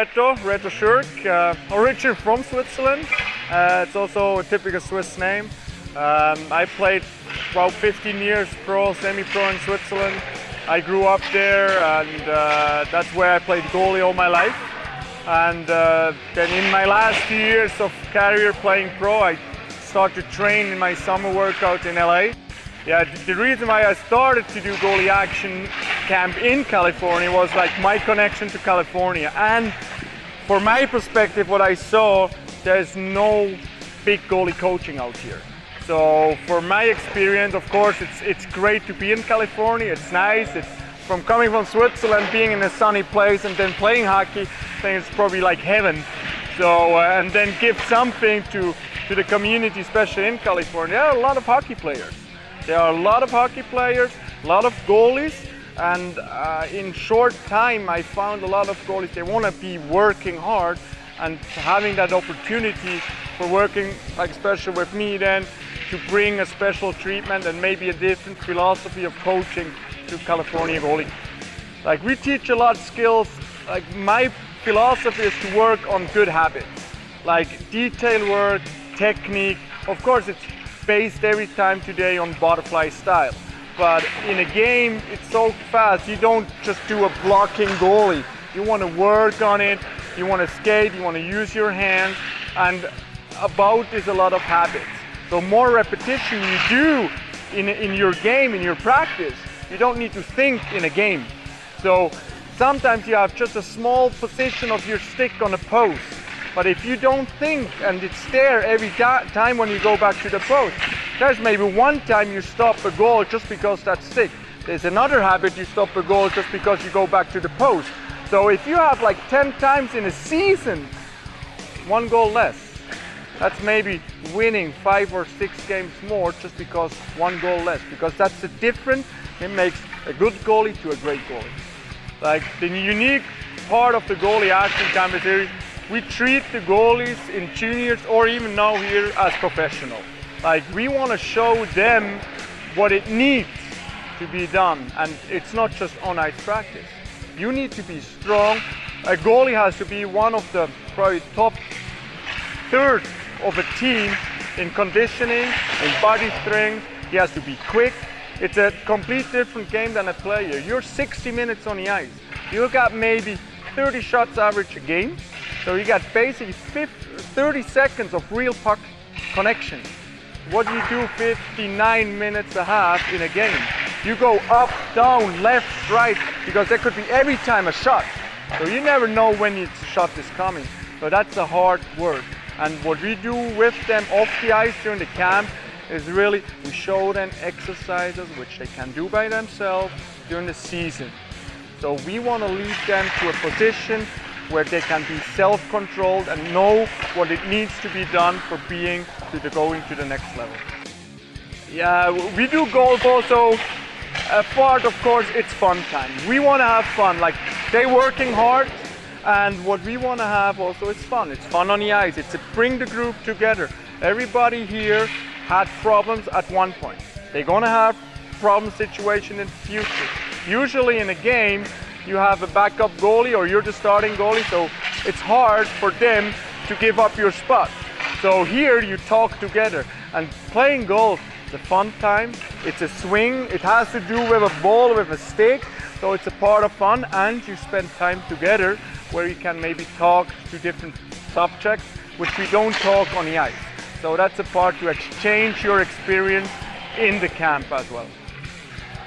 Reto Schurch, originally from Switzerland. It's also a typical Swiss name. I played about 15 years pro, semi-pro in Switzerland. I grew up there, and that's where I played goalie all my life. And then in my last few years of career playing pro, I started to train in my summer workout in LA. Yeah, the reason why I started to do goalie action camp in California was like my connection to California. And for my perspective, what I saw, there's no big goalie coaching out here. So for my experience, of course, it's great to be in California. It's nice. It's from coming from Switzerland, being in a sunny place, and then playing hockey. I think it's probably like heaven. So and then give something to the community, especially in California. There are a lot of hockey players. There are a lot of hockey players, a lot of goalies, and in short time I found a lot of goalies, they want to be working hard and having that opportunity for working, like especially with me then, to bring a special treatment and maybe a different philosophy of coaching to California goalie. Like we teach a lot of skills, like my philosophy is to work on good habits, like detail work, technique. Of course it's based every time today on butterfly style. But in a game, it's so fast, you don't just do a blocking goalie. You want to work on it, you want to skate, you want to use your hands, and about is a lot of habits. So more repetition you do in your game, in your practice, you don't need to think in a game. So sometimes you have just a small position of your stick on a post. But if you don't think and it's there every time when you go back to the post, there's maybe one time you stop a goal just because that's stick. There's another habit you stop a goal just because you go back to the post. So if you have like 10 times in a season, one goal less, that's maybe winning 5 or 6 games more just because one goal less. Because that's the difference. It makes a good goalie to a great goalie. Like the unique part of the goalie action camp is we treat the goalies in juniors or even now here as professional. Like we want to show them what it needs to be done, and it's not just on ice practice. You need to be strong. A goalie has to be one of the probably top third of a team in conditioning, in body strength. He has to be quick. It's a complete different game than a player. You're 60 minutes on the ice. You got maybe 30 shots average a game. So you got basically 30 seconds of real puck connection. What do you do 59 minutes a half in a game? You go up, down, left, right, because there could be every time a shot. So you never know when the shot is coming. So that's a hard work. And what we do with them off the ice during the camp is really we show them exercises which they can do by themselves during the season. So we want to lead them to a position where they can be self-controlled and know what it needs to be done for going to the next level. Yeah, we do golf also. A part, of course, it's fun time. We want to have fun. Like they're working hard, and what we want to have also is fun. It's fun on the ice. It's to bring the group together. Everybody here had problems at one point. They're gonna have problem situation in the future. Usually in a game, you have a backup goalie or you're the starting goalie, so it's hard for them to give up your spot. So here you talk together, and playing golf is a fun time. It's a swing, it has to do with a ball, with a stick, so it's a part of fun, and you spend time together where you can maybe talk to different subjects which we don't talk on the ice. So that's a part to exchange your experience in the camp as well.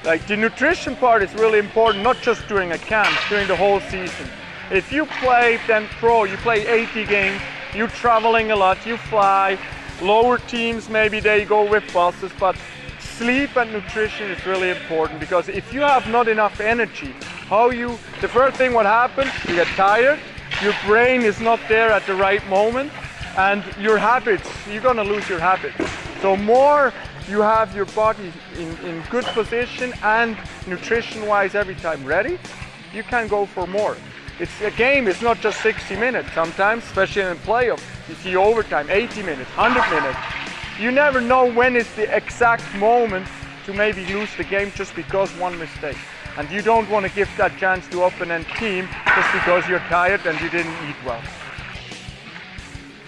Like the nutrition part is really important, not just during a camp, during the whole season. If you play then pro, you play 80 games, you're traveling a lot, you fly, lower teams maybe they go with buses, but sleep and nutrition is really important, because if you have not enough energy, the first thing what happens, you get tired, your brain is not there at the right moment, and your habits, you're gonna lose your habits. So more you have your body in good position and nutrition-wise every time ready, you can go for more. It's a game, it's not just 60 minutes. Sometimes, especially in a playoff, you see overtime, 80 minutes, 100 minutes. You never know when is the exact moment to maybe lose the game just because one mistake. And you don't want to give that chance to opponent team just because you're tired and you didn't eat well.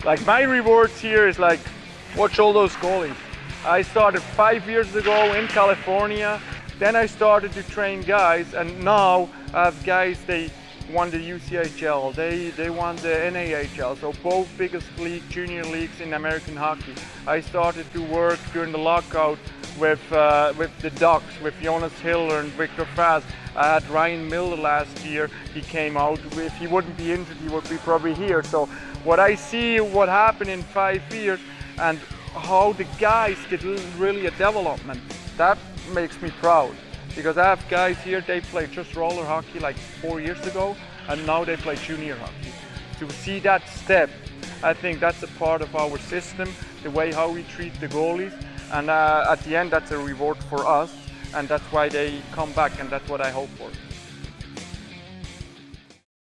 Like my rewards here is like, watch all those goalies. I started 5 years ago in California, then I started to train guys, and now I have guys, they won the UCHL, they won the NAHL, so both biggest junior leagues in American hockey. I started to work during the lockout with the Ducks, with Jonas Hiller and Victor Fast. I had Ryan Miller last year. He came out. If he wouldn't be injured, he would be probably here. So what I see, what happened in 5 years, and how the guys get really a development, that makes me proud. Because I have guys here, they played just roller hockey like 4 years ago, and now they play junior hockey. To see that step, I think that's a part of our system, the way how we treat the goalies, and at the end that's a reward for us, and that's why they come back, and that's what I hope for.